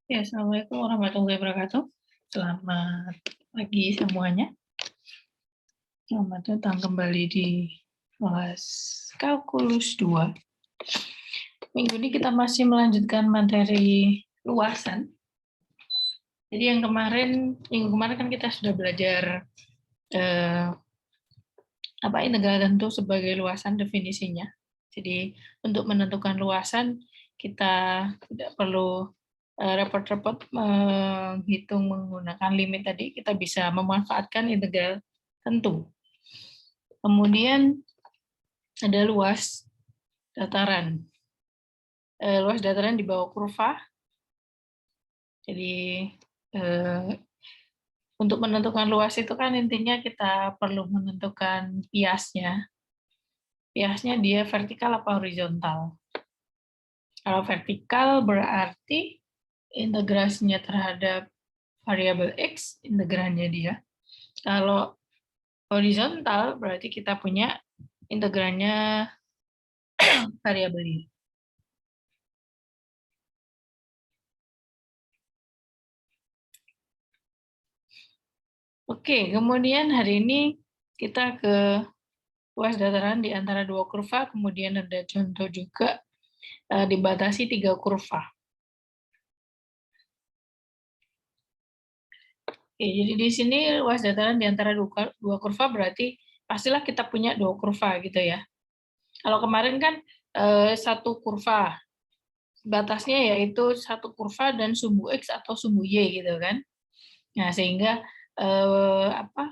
Ya, Assalamualaikum warahmatullahi wabarakatuh. Selamat pagi semuanya. Selamat datang kembali di kelas Kalkulus 2. Minggu ini kita masih melanjutkan materi luasan. Jadi yang minggu kemarin kan kita sudah belajar integral tentu sebagai luasan definisinya. Jadi untuk menentukan luasan kita tidak perlu repot-repot menghitung menggunakan limit tadi, kita bisa memanfaatkan integral tentu. Kemudian ada luas dataran. Luas dataran di bawah kurva. Jadi untuk menentukan luas itu kan intinya kita perlu menentukan biasnya. Biasnya dia vertikal apa horizontal. Kalau vertikal berarti integrasinya terhadap variabel X, integrannya dia. Kalau horizontal berarti kita punya integrannya variabel Y. Oke, kemudian hari ini kita ke luas dataran di antara dua kurva, kemudian ada contoh juga dibatasi 3 kurva. Oke, jadi di sini luas dataran di antara dua kurva berarti pastilah kita punya 2 kurva gitu ya. Kalau kemarin kan satu kurva, batasnya yaitu satu kurva dan sumbu X atau sumbu Y gitu kan. Nah, sehingga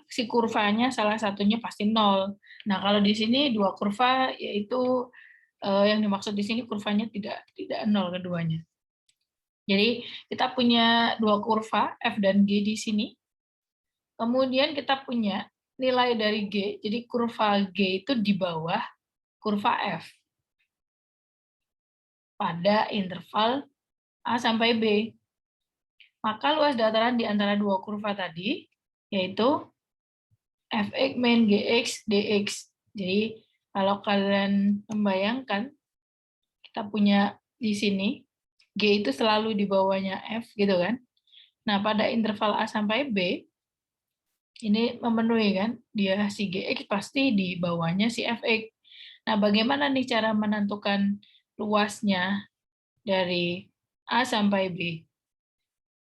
si kurvanya salah satunya pasti 0. Nah, kalau di sini 2 kurva yaitu yang dimaksud di sini kurvanya tidak 0 keduanya. Jadi kita punya 2 kurva F dan G di sini. Kemudian kita punya nilai dari G, jadi kurva G itu di bawah kurva F pada interval A sampai B. Maka luas dataran di antara dua kurva tadi yaitu Fx min Gx dx. Jadi kalau kalian membayangkan kita punya di sini G itu selalu di bawahnya F gitu kan. Nah, pada interval A sampai B ini memenuhi kan, dia si Gx pasti di bawahnya si Fx. Nah, bagaimana nih cara menentukan luasnya dari A sampai B?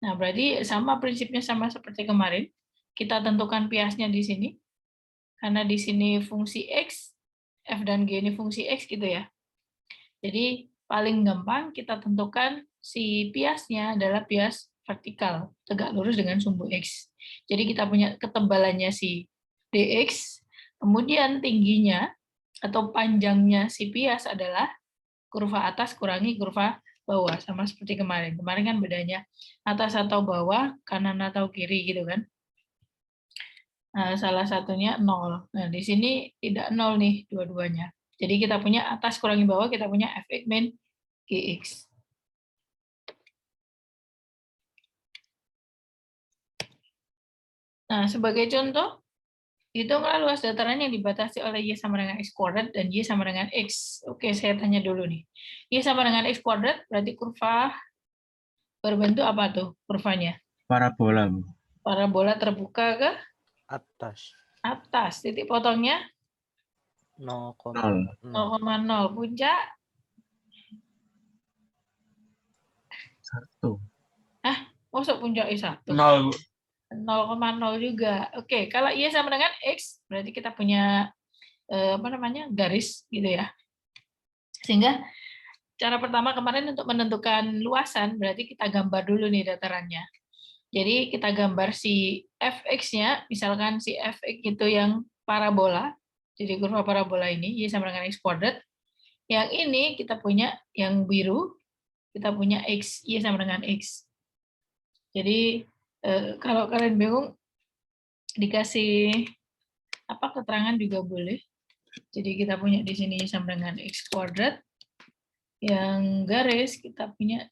Nah, berarti sama prinsipnya sama seperti kemarin. Kita tentukan biasnya di sini. Karena di sini fungsi X, F dan G ini fungsi X gitu ya. Jadi paling gampang kita tentukan si biasnya adalah bias vertikal, tegak lurus dengan sumbu X. Jadi kita punya ketebalannya si dx, kemudian tingginya atau panjangnya si bias adalah kurva atas kurangi kurva bawah, sama seperti kemarin. Kemarin kan bedanya atas atau bawah, kanan atau kiri gitu kan. Nah, salah satunya 0. Nah, di sini tidak 0 nih dua-duanya. Jadi kita punya atas kurangi bawah, kita punya Fx min Gx. Nah, sebagai contoh, hitunglah luas dataran yang dibatasi oleh Y sama dengan X kuadrat dan Y sama dengan X. Oke, saya tanya dulu nih. Y sama dengan X kuadrat berarti kurva berbentuk apa tuh kurvanya? Parabola, Bu. Parabola terbuka ke atas atas. Titik potongnya 0,0. 0,0. Puncak? 1. Masuk puncak I1? 0, Bu. 0,0 juga. Oke, kalau Y sama dengan X, berarti kita punya garis gitu ya. Sehingga cara pertama kemarin untuk menentukan luasan, berarti kita gambar dulu nih datarannya. Jadi kita gambar si Fx-nya, misalkan si Fx itu yang parabola, jadi kurva parabola ini, Y sama dengan X kuadrat. Yang ini kita punya yang biru, kita punya X, Y sama dengan X. Jadi kalau kalian bingung, dikasih keterangan juga boleh. Jadi kita punya di sini sama dengan X kuadrat, yang garis kita punya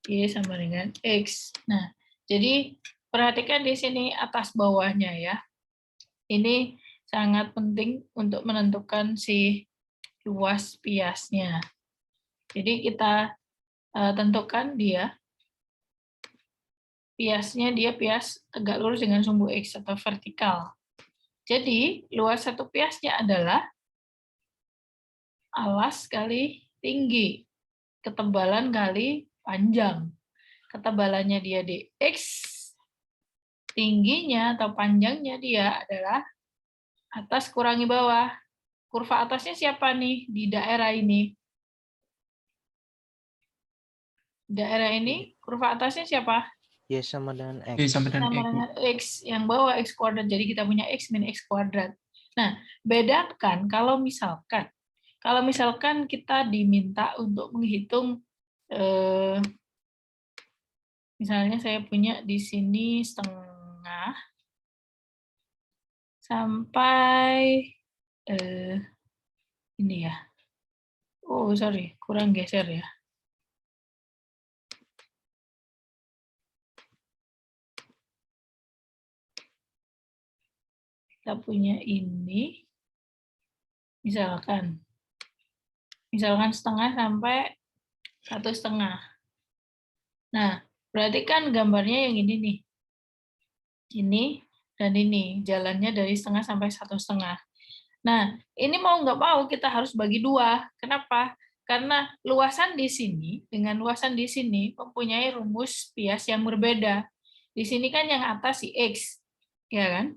Y sama dengan X. Nah, jadi perhatikan di sini atas bawahnya ya. Ini sangat penting untuk menentukan si luas biasnya. Jadi kita tentukan dia piasnya dia pias tegak lurus dengan sumbu X atau vertikal. Jadi, luas satu piasnya adalah alas kali tinggi, ketebalan kali panjang. Ketebalannya dia dx, tingginya atau panjangnya dia adalah atas kurangi bawah. Kurva atasnya siapa nih di daerah ini? Daerah ini, kurva atasnya siapa? Y sama dengan X. Y sama dengan Sama dengan X, yang bawah X kuadrat. Jadi kita punya X min X kuadrat. Nah, bedakan kalau misalkan kita diminta untuk menghitung, misalnya saya punya di sini setengah, sampai ini ya. Oh, sorry, kurang geser ya. Kita punya ini, misalkan setengah sampai 1,5. Nah, berarti kan gambarnya yang ini nih. Ini dan ini, jalannya dari setengah sampai 1,5. Nah, ini mau nggak mau kita harus bagi dua. Kenapa? Karena luasan di sini dengan luasan di sini mempunyai rumus pias yang berbeda. Di sini kan yang atas si X, ya kan?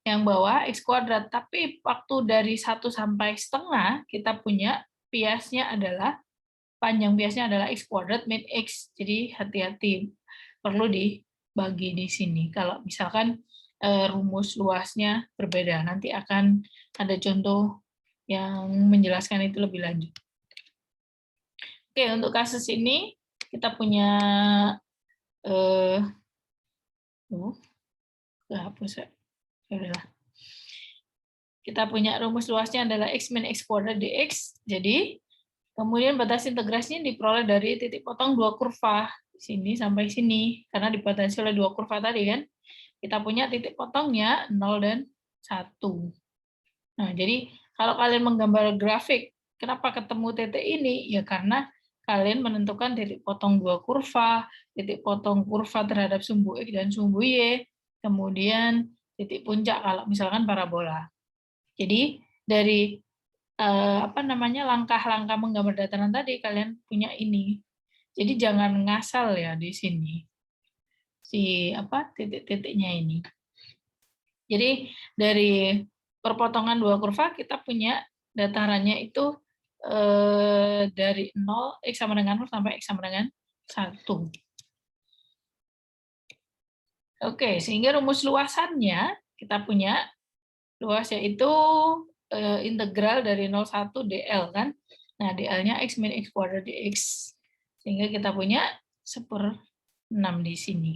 Yang bawah X kuadrat. Tapi waktu dari 1 sampai setengah, kita punya piasnya adalah, panjang piasnya adalah X kuadrat min X. Jadi hati-hati, perlu dibagi di sini. Kalau misalkan rumus luasnya berbeda. Nanti akan ada contoh yang menjelaskan itu lebih lanjut. Oke, untuk kasus ini kita punya hapus ya. Udahlah. Kita punya rumus luasnya adalah X min X kuadrat dx. Jadi, kemudian batas integrasinya diperoleh dari titik potong dua kurva. Sini sampai sini. Karena dibatasi oleh dua kurva tadi kan. Kita punya titik potongnya 0 dan 1. Nah, jadi kalau kalian menggambar grafik, kenapa ketemu titik ini? Ya karena kalian menentukan titik potong dua kurva, titik potong kurva terhadap sumbu X dan sumbu Y, kemudian titik puncak kalau misalkan parabola. Jadi dari langkah-langkah menggambar dataran tadi kalian punya ini. Jadi jangan ngasal ya di sini. Titik-titiknya ini. Jadi dari perpotongan dua kurva kita punya datarannya itu dari 0, X sama dengan 0 sampai X sama dengan 1. Oke, sehingga rumus luasannya kita punya luas yaitu integral dari 0,1 dl kan. Nah, dl-nya X min X kuadrat dx. Sehingga kita punya 1/6 di sini.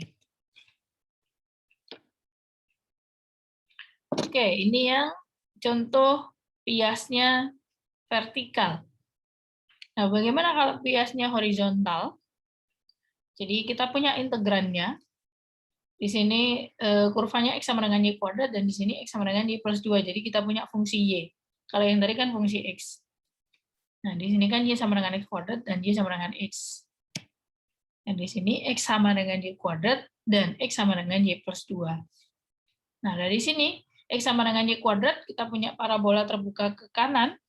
Oke, ini yang contoh piasnya vertikal. Nah, bagaimana kalau piasnya horizontal? Jadi kita punya integrannya. Di sini kurvanya X sama dengan Y kuadrat, dan di sini X sama dengan Y plus 2. Jadi kita punya fungsi Y. Kalau yang tadi kan fungsi X. Nah, di sini kan Y sama dengan X kuadrat, dan Y sama dengan X. Dan di sini X sama dengan Y kuadrat, dan X sama dengan Y plus 2. Nah, dari sini X sama dengan Y kuadrat, kita punya parabola terbuka ke kanan.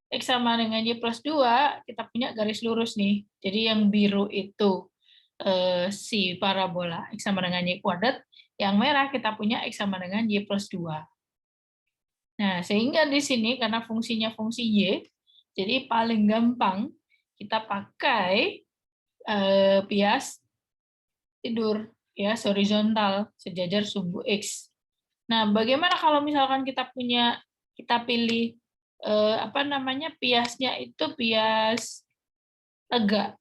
X sama dengan Y plus 2, kita punya garis lurus nih. Jadi yang biru itu si parabola X sama dengan Y kuadrat, yang merah kita punya X sama dengan Y plus 2. Nah, sehingga di sini karena fungsinya fungsi Y, jadi paling gampang kita pakai pias tidur, pias horizontal, sejajar sumbu X. Nah, bagaimana kalau misalkan kita pilih piasnya itu pias tegak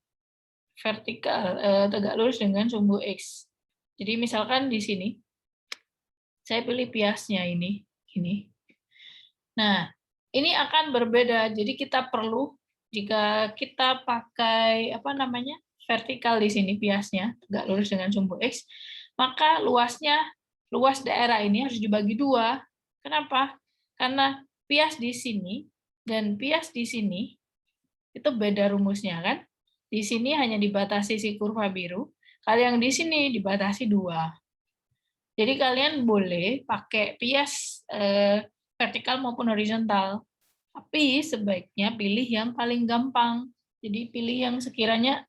vertikal, tegak lurus dengan sumbu X. Jadi misalkan di sini saya pilih piasnya ini. Nah, ini akan berbeda. Jadi kita perlu, jika kita pakai vertikal di sini piasnya tegak lurus dengan sumbu X, maka luas daerah ini harus dibagi dua. Kenapa? Karena pias di sini dan pias di sini itu beda rumusnya kan. Di sini hanya dibatasi si kurva biru. Kalau yang di sini dibatasi 2. Jadi kalian boleh pakai bias vertikal maupun horizontal. Tapi sebaiknya pilih yang paling gampang. Jadi pilih yang sekiranya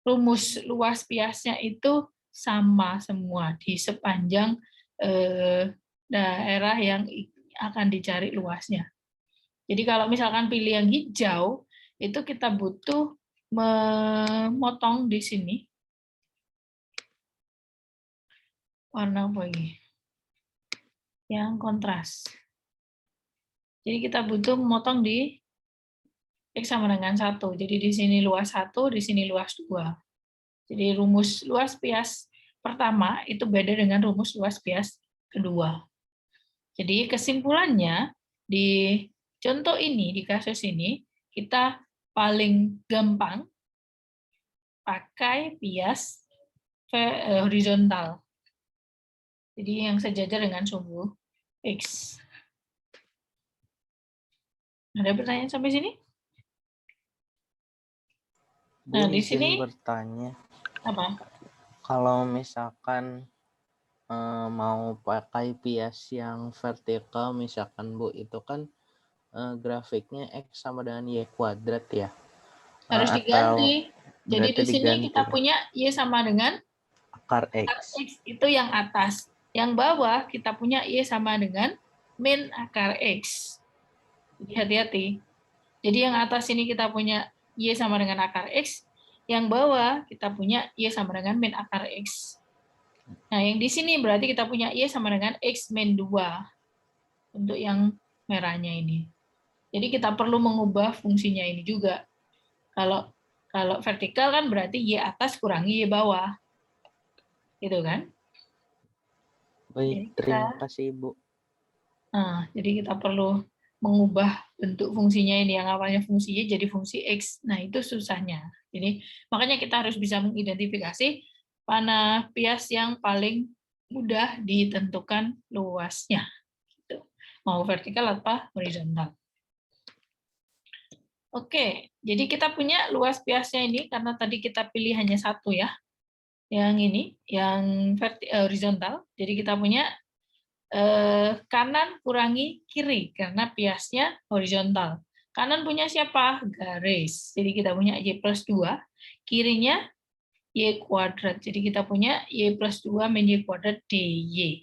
rumus luas biasnya itu sama semua di sepanjang daerah yang akan dicari luasnya. Jadi kalau misalkan pilih yang hijau, itu kita butuh memotong di sini. Warna apa ini? Yang kontras. Jadi kita butuh memotong di X sama dengan 1. Jadi di sini luas 1, di sini luas 2. Jadi rumus luas bias pertama itu beda dengan rumus luas bias kedua. Jadi kesimpulannya di contoh ini, di kasus ini, kita paling gampang pakai bias horizontal. Jadi yang sejajar dengan sumbu X. Ada pertanyaan sampai sini? Bu, Nah, di izin sini bertanya. apa? Kalau misalkan mau pakai bias yang vertikal, misalkan Bu, itu kan grafiknya X sama dengan Y kuadrat ya? Harus Atau diganti. Jadi berarti di sini diganti kita punya Y sama dengan akar akar X. X, itu yang atas. Yang bawah kita punya Y sama dengan min akar X. Jadi hati-hati. Jadi yang atas ini kita punya Y sama dengan akar X, yang bawah kita punya Y sama dengan min akar X. Nah, yang di sini berarti kita punya Y sama dengan X min 2 untuk yang merahnya ini. Jadi kita perlu mengubah fungsinya ini juga. Kalau vertikal kan berarti Y atas kurangi Y bawah. Gitu kan? Baik, terima kasih Ibu. Nah, jadi kita perlu mengubah bentuk fungsinya ini, yang awalnya fungsi Y jadi fungsi X. Nah, itu susahnya. Jadi makanya kita harus bisa mengidentifikasi mana bias yang paling mudah ditentukan luasnya. Gitu. Mau vertikal atau horizontal. Oke, jadi kita punya luas biasnya ini karena tadi kita pilih hanya satu ya. Yang ini, yang horizontal. Jadi kita punya kanan kurangi kiri karena biasnya horizontal. Kanan punya siapa? Garis. Jadi kita punya Y plus 2. Kirinya Y kuadrat. Jadi kita punya Y plus 2 min Y kuadrat DY.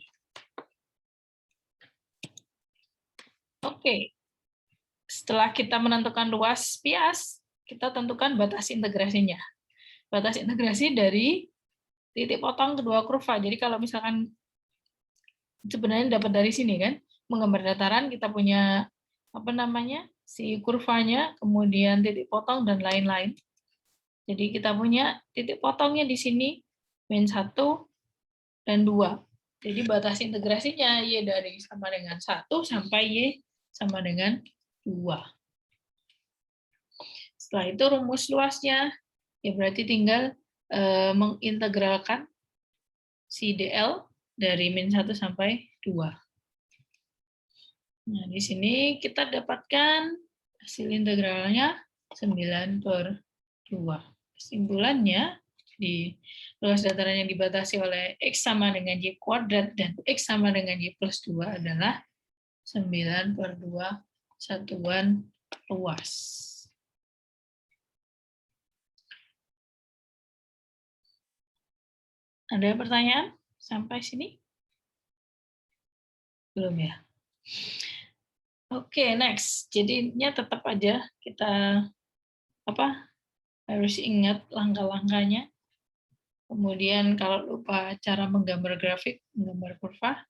Oke. Setelah kita menentukan luas bias, kita tentukan batas integrasinya. Batas integrasi dari titik potong kedua kurva. Jadi kalau misalkan sebenarnya dapat dari sini kan, menggambar dataran kita punya apa namanya, si kurvanya, kemudian titik potong dan lain-lain. Jadi kita punya titik potongnya di sini min 1 dan 2. Jadi batas integrasinya Y dari sama dengan 1 sampai Y sama dengan 2. Setelah itu rumus luasnya ya berarti tinggal mengintegralkan si DL dari min 1 sampai 2. Nah, di sini kita dapatkan hasil integralnya 9/2. Kesimpulannya, di luas dataran yang dibatasi oleh X sama dengan Y kuadrat dan X sama dengan Y plus 2 adalah 9/2 satuan luas. Ada pertanyaan sampai sini? Belum ya? Oke, next. Jadinya tetap aja kita harus ingat langkah-langkahnya. Kemudian kalau lupa cara menggambar grafik, menggambar kurva,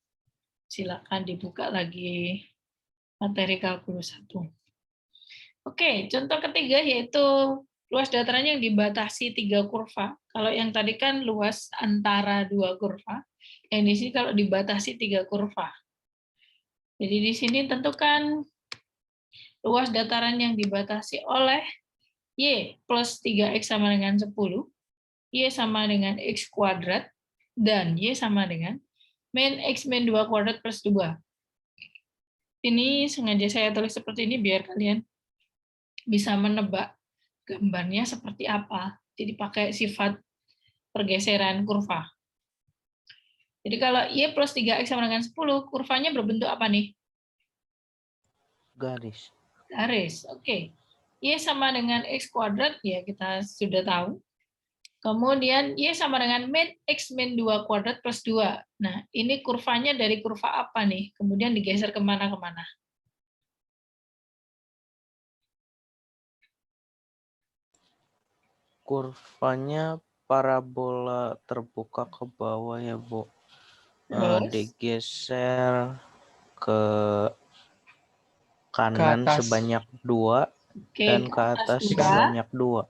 silakan dibuka lagi materi kalkulus 1. Oke, contoh ketiga yaitu luas dataran yang dibatasi 3 kurva. Kalau yang tadi kan luas antara 2 kurva, yang di sini kalau dibatasi 3 kurva. Jadi di sini tentukan luas dataran yang dibatasi oleh Y plus 3X sama dengan 10, Y sama dengan X kuadrat, dan Y sama dengan min X min 2 kuadrat plus 2. Ini sengaja saya tulis seperti ini biar kalian bisa menebak gambarnya seperti apa. Jadi pakai sifat pergeseran kurva. Jadi kalau Y plus 3X sama dengan 10, kurvanya berbentuk apa nih? Garis. Garis, oke. Y sama dengan X kuadrat, ya kita sudah tahu. Kemudian Y sama dengan min X min 2 kuadrat plus 2. Nah, ini kurvanya dari kurva apa nih? Kemudian digeser kemana-kemana? Kurvanya parabola terbuka ke bawah ya, Bu. Terus? Digeser ke kanan atas. sebanyak 2 Oke, dan ke ke atas atas 2, sebanyak 2.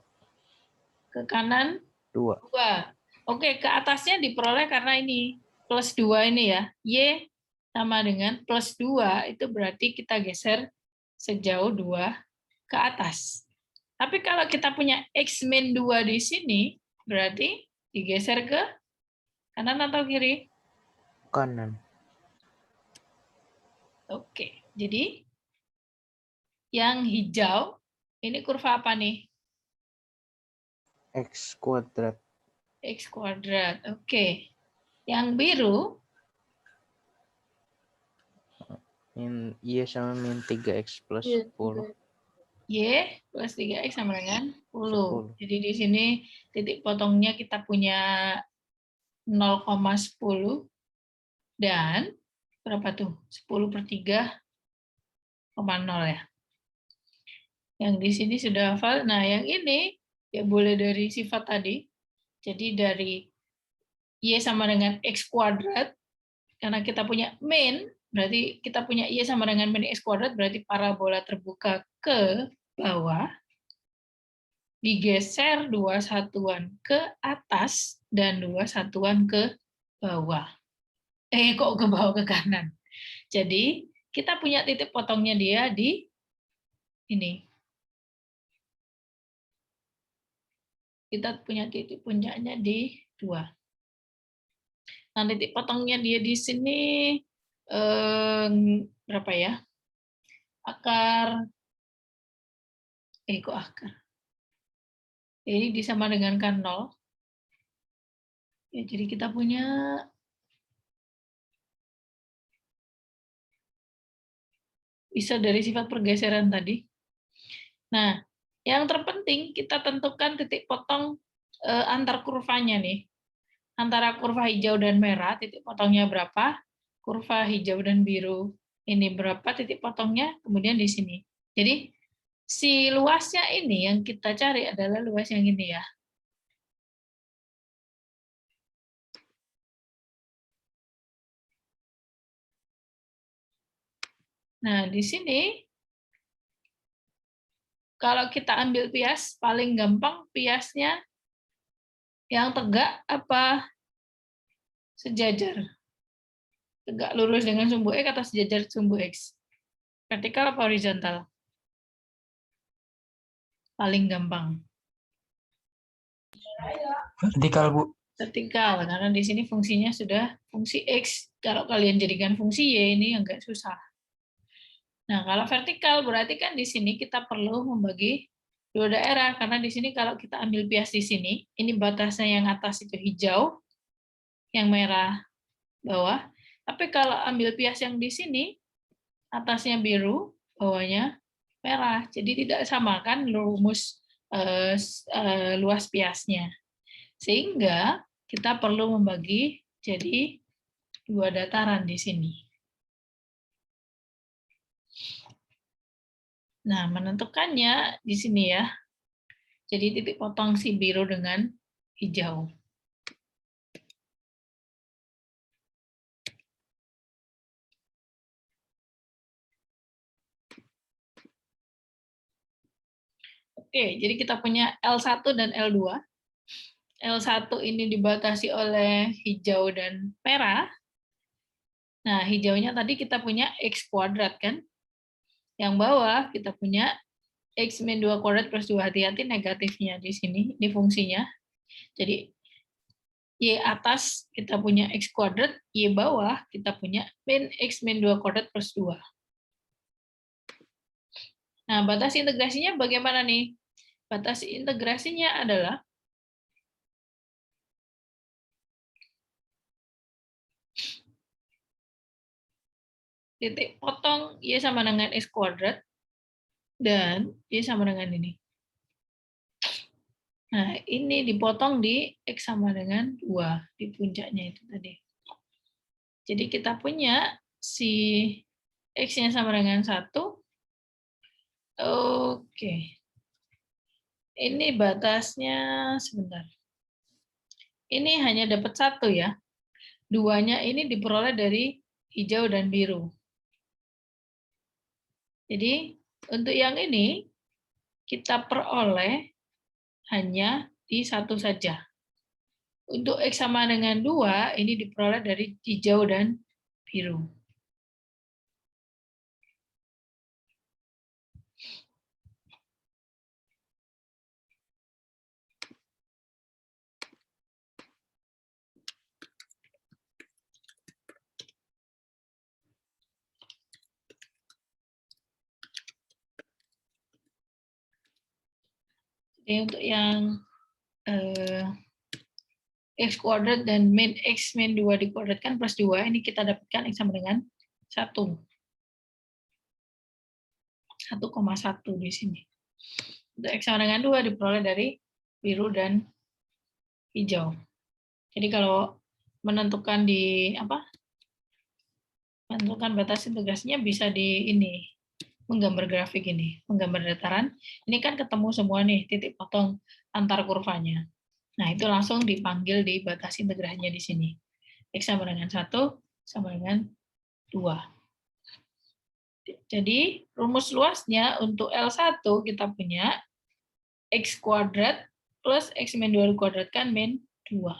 ke kanan 2. 2. Oke, ke atasnya diperoleh karena ini plus 2 ini ya. Y sama dengan plus 2, itu berarti kita geser sejauh 2 ke atas. Tapi kalau kita punya X min 2 di sini, berarti digeser ke kanan atau kiri? Kanan. Oke, jadi yang hijau, ini kurva apa nih? X kuadrat. X kuadrat, oke. Yang biru, Y sama min 3X plus 10. Y plus 3X sama dengan 10. 10. Jadi di sini titik potongnya kita punya 0,10 dan berapa tuh? 10/3,0 ya. Yang di sini sudah hafal. Nah, yang ini ya boleh dari sifat tadi. Jadi dari Y sama dengan X kuadrat, karena kita punya min, berarti kita punya Y sama dengan min X kuadrat, berarti parabola terbuka ke bawah, digeser 2 satuan ke atas dan 2 satuan ke bawah. Kok ke bawah, ke kanan. Jadi kita punya titik potongnya dia di ini. Kita punya titik puncaknya di 2. Nah, titik potongnya dia di sini berapa ya? Kok akar? Jadi disama dengankan 0. Ya, jadi kita punya bisa dari sifat pergeseran tadi. Nah, yang terpenting kita tentukan titik potong antar kurvanya nih. Antara kurva hijau dan merah, titik potongnya berapa? Kurva hijau dan biru ini berapa titik potongnya? Kemudian di sini. Jadi si luasnya ini yang kita cari adalah luas yang ini ya. Nah, di sini kalau kita ambil pias, paling gampang piasnya yang tegak apa sejajar? Tegak lurus dengan sumbu X atau sejajar sumbu X? Vertikal apa horizontal? Paling gampang. Vertikal, Bu. Vertikal, karena di sini fungsinya sudah fungsi X. Kalau kalian jadikan fungsi Y, ini agak susah. Nah, kalau vertikal berarti kan di sini kita perlu membagi dua daerah, karena di sini kalau kita ambil bias di sini, ini batasnya yang atas itu hijau, yang merah bawah. Tapi kalau ambil bias yang di sini, atasnya biru, bawahnya merah. Jadi tidak sama kan rumus luas biasnya. Sehingga kita perlu membagi jadi dua dataran di sini. Nah, menentukannya di sini ya. Jadi titik potong si biru dengan hijau. Oke, jadi kita punya L1 dan L2. L1 ini dibatasi oleh hijau dan merah. Nah, hijaunya tadi kita punya X kuadrat kan. Yang bawah kita punya X min 2 kuadrat plus 2. Hati-hati negatifnya di sini. Ini fungsinya. Jadi Y atas kita punya X kuadrat, Y bawah kita punya min X min 2 kuadrat plus 2. Nah, batas integrasinya bagaimana nih? Batas integrasinya adalah titik potong Y sama dengan X kuadrat, dan Y sama dengan ini. Nah, ini dipotong di X sama dengan 2, di puncaknya itu tadi. Jadi kita punya si X-nya sama dengan 1. Oke. Ini batasnya, sebentar. Ini hanya dapat 1 ya. 2-nya ini diperoleh dari hijau dan biru. Jadi, untuk yang ini, kita peroleh hanya di 1 saja. Untuk X sama dengan 2, ini diperoleh dari hijau dan biru. Jadi untuk yang X kuadrat dan min X min 2 dikuadratkan plus 2, ini kita dapatkan X sama dengan 1. 1,1 di sini. Untuk X sama dengan 2 diperoleh dari biru dan hijau. Jadi kalau menentukan menentukan batas integrasinya bisa di ini, menggambar grafik ini, menggambar dataran. Ini kan ketemu semua nih titik potong antar kurvanya. Nah, itu langsung dipanggil di batas integrasinya di sini. X sama dengan 1 sama dengan 2. Jadi, rumus luasnya untuk L1 kita punya X kuadrat plus X min 2 dikuadratkan min 2.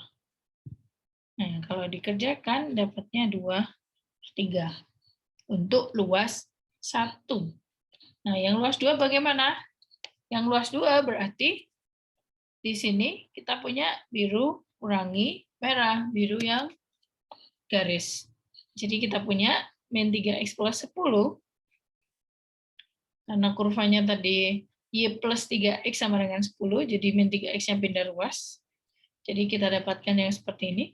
Nah, kalau dikerjakan dapatnya 2/3 untuk luas 1. Nah, yang luas 2 bagaimana? Yang luas 2 berarti di sini kita punya biru kurangi merah, biru yang garis. Jadi kita punya min 3X plus 10, karena kurvanya tadi Y plus 3X sama dengan 10, jadi min 3X-nya pindah ruas. Jadi kita dapatkan yang seperti ini.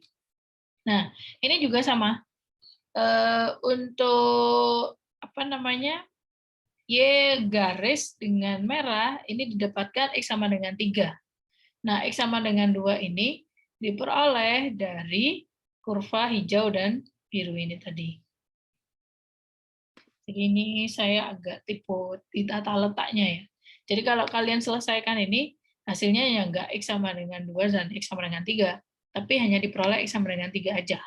Nah, ini juga sama. Untuk Y garis dengan merah, ini didapatkan X sama dengan 3. Nah, X sama dengan 2 ini diperoleh dari kurva hijau dan biru ini tadi. Jadi ini saya agak tipu di tata letaknya ya. Jadi kalau kalian selesaikan ini, hasilnya ya nggak X sama dengan 2 dan X sama dengan 3, tapi hanya diperoleh X sama dengan 3 aja.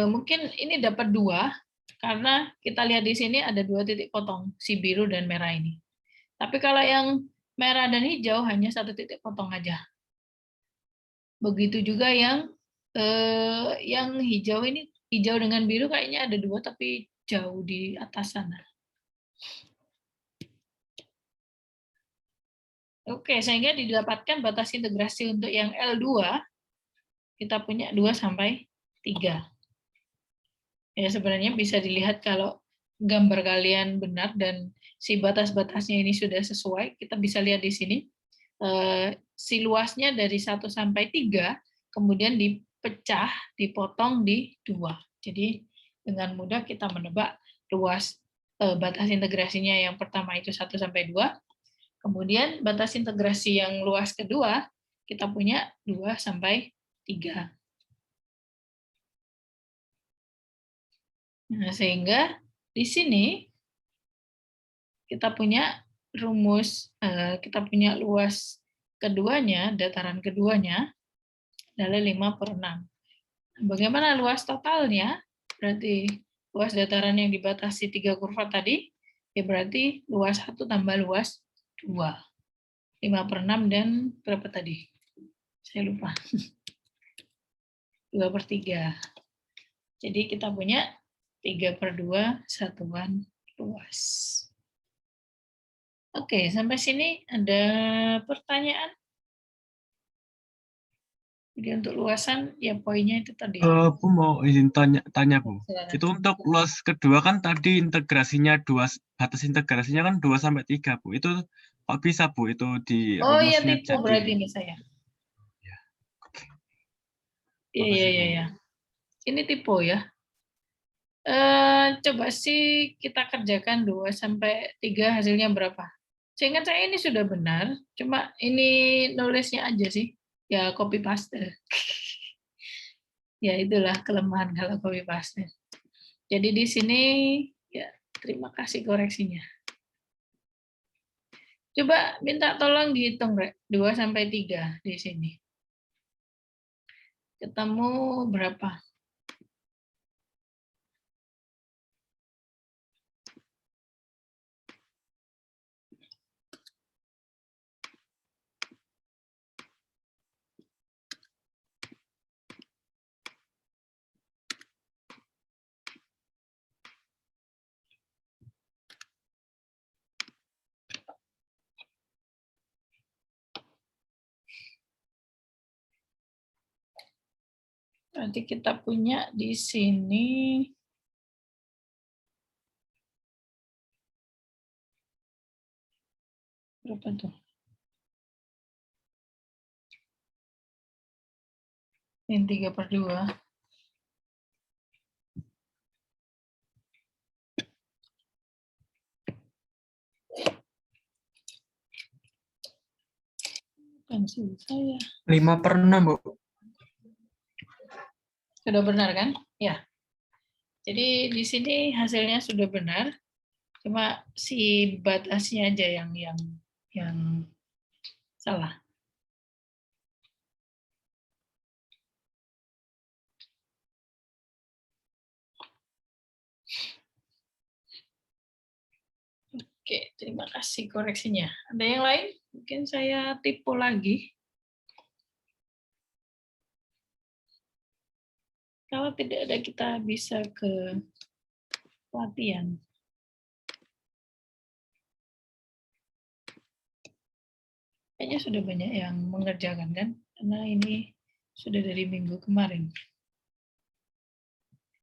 Mungkin ini dapat 2, karena kita lihat di sini ada 2 titik potong, si biru dan merah ini. Tapi kalau yang merah dan hijau hanya 1 titik potong aja. Begitu juga yang hijau ini, hijau dengan biru kayaknya ada 2 tapi jauh di atas sana. Oke, sehingga didapatkan batas integrasi untuk yang L2 kita punya 2 sampai 3. Ya, sebenarnya bisa dilihat kalau gambar kalian benar dan si batas-batasnya ini sudah sesuai, kita bisa lihat di sini si luasnya dari 1 sampai 3, kemudian dipecah, dipotong di 2. Jadi dengan mudah kita menebak luas batas integrasinya yang pertama itu 1 sampai 2, kemudian batas integrasi yang luas kedua kita punya 2 sampai 3. Nah, sehingga di sini kita punya rumus, kita punya luas keduanya, dataran keduanya adalah 5/6. Bagaimana luas totalnya? Berarti luas dataran yang dibatasi 3 kurva tadi, ya berarti luas 1 tambah luas 2. 5/6 dan berapa tadi? Saya lupa. 2/3. Jadi kita punya 3/2 satuan luas. Oke, sampai sini ada pertanyaan? Jadi untuk luasan, ya poinnya itu tadi. Bu mau izin tanya Bu. Silakan. Itu untuk luas kedua kan tadi integrasinya 2, batas integrasinya kan 2 sampai 3 Bu. Itu kok bisa Bu itu di Oh iya, rumusnya tipu berarti ini saya. Ya. Oke. Iya, Makasih, iya, Bu. iya. Ini tipe ya. Coba sih kita kerjakan 2 sampai 3 hasilnya berapa. Seingat saya ini sudah benar, cuma ini nulisnya aja sih. Ya copy paste. Ya itulah kelemahan kalau copy paste. Jadi di sini ya terima kasih koreksinya. Coba minta tolong dihitung, Rek. 2 sampai 3 di sini. Ketemu berapa? Nanti kita punya di sini berapa tuh? Ini 3/2. Pensil saya. 5/6, Bu. Sudah benar kan? Ya. Jadi di sini hasilnya sudah benar. Cuma si batasnya aja yang salah. Oke, terima kasih koreksinya. Ada yang lain? Mungkin saya tipu lagi. Kalau tidak ada, kita bisa ke pelatihan. Kayaknya sudah banyak yang mengerjakan kan? Karena ini sudah dari minggu kemarin.